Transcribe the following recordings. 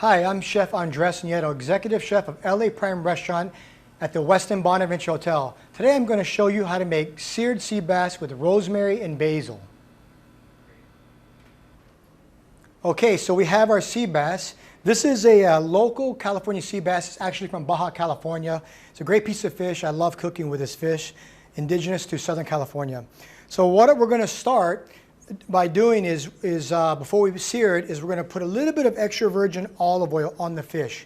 Hi, I'm Chef Andres Nieto, Executive Chef of LA Prime Restaurant at the Westin Bonaventure Hotel. Today I'm going to show you how to make seared sea bass with rosemary and basil. Okay, so we have our sea bass. This is a local California sea bass. It's actually from Baja California. It's a great piece of fish. I love cooking with this fish, indigenous to Southern California. So what we're going to start by doing is before we sear it, is we're going to put a little bit of extra virgin olive oil on the fish.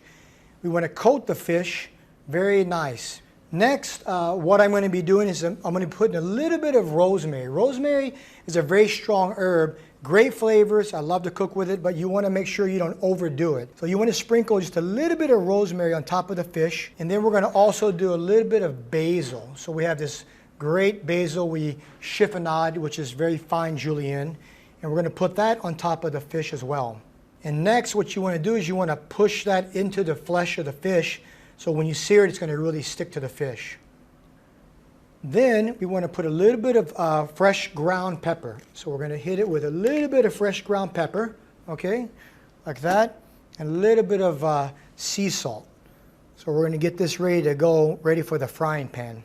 We want to coat the fish very nice. Next, what I'm going to be doing is I'm going to be putting a little bit of rosemary. Rosemary is a very strong herb, great flavors. I love to cook with it, but you want to make sure you don't overdo it. So you want to sprinkle just a little bit of rosemary on top of the fish, and then we're going to also do a little bit of basil. So we have this great basil we chiffonade, which is very fine julienne, and we're going to put that on top of the fish as well. And next, what you want to do is you want to push that into the flesh of the fish, so when you sear it, it's going to really stick to the fish. Then we want to put a little bit of fresh ground pepper. So we're going to hit it with a little bit of fresh ground pepper, okay, like that, and a little bit of sea salt. So we're going to get this ready to go, ready for the frying pan.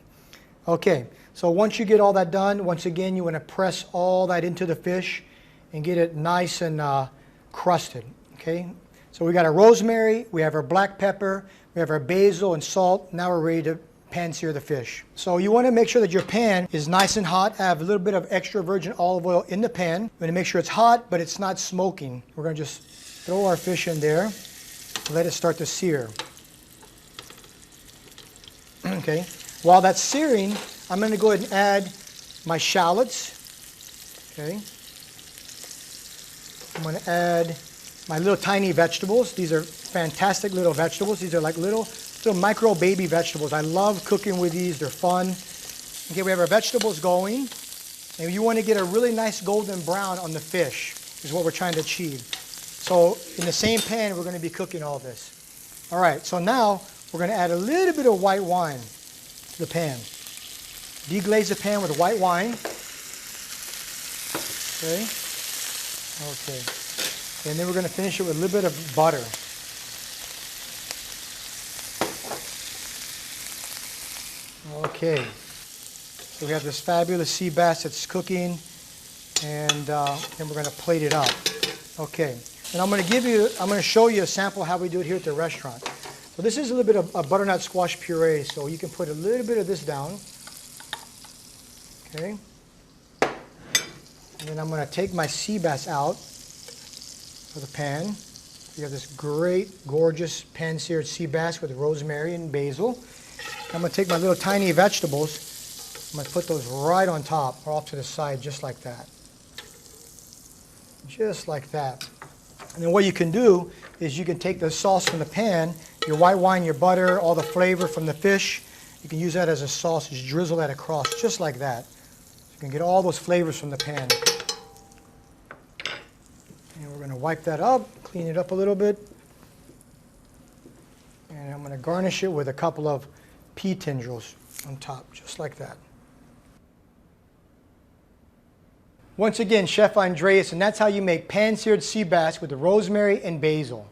Okay, so once you get all that done, once again, you want to press all that into the fish and get it nice and crusted, okay? So we got our rosemary, we have our black pepper, we have our basil and salt. Now we're ready to pan sear the fish. So you want to make sure that your pan is nice and hot. Have a little bit of extra virgin olive oil in the pan. You want to make sure it's hot, but it's not smoking. We're going to just throw our fish in there, let it start to sear. Okay. While that's searing, I'm going to go ahead and add my shallots. Okay. I'm going to add my little tiny vegetables. These are fantastic little vegetables. These are like little micro baby vegetables. I love cooking with these. They're fun. Okay, we have our vegetables going. And you want to get a really nice golden brown on the fish is what we're trying to achieve. So in the same pan, we're going to be cooking all this. All right, so now we're going to add a little bit of white wine to the pan. Deglaze the pan with white wine. Okay. Okay. And then we're going to finish it with a little bit of butter. Okay. So we have this fabulous sea bass that's cooking, and then we're going to plate it up. Okay. And I'm going to show you a sample of how we do it here at the restaurant. So this is a little bit of butternut squash puree, so you can put a little bit of this down. Okay. And then I'm going to take my sea bass out of the pan. You have this great, gorgeous pan-seared sea bass with rosemary and basil. I'm going to take my little tiny vegetables. I'm going to put those right on top or off to the side, just like that. Just like that. And then what you can do is you can take the sauce from the pan, your white wine, your butter, all the flavor from the fish. You can use that as a sauce. Just drizzle that across, just like that. So you can get all those flavors from the pan. And we're going to wipe that up, clean it up a little bit. And I'm going to garnish it with a couple of pea tendrils on top, just like that. Once again, Chef Andreas, and that's how you make pan-seared sea bass with the rosemary and basil.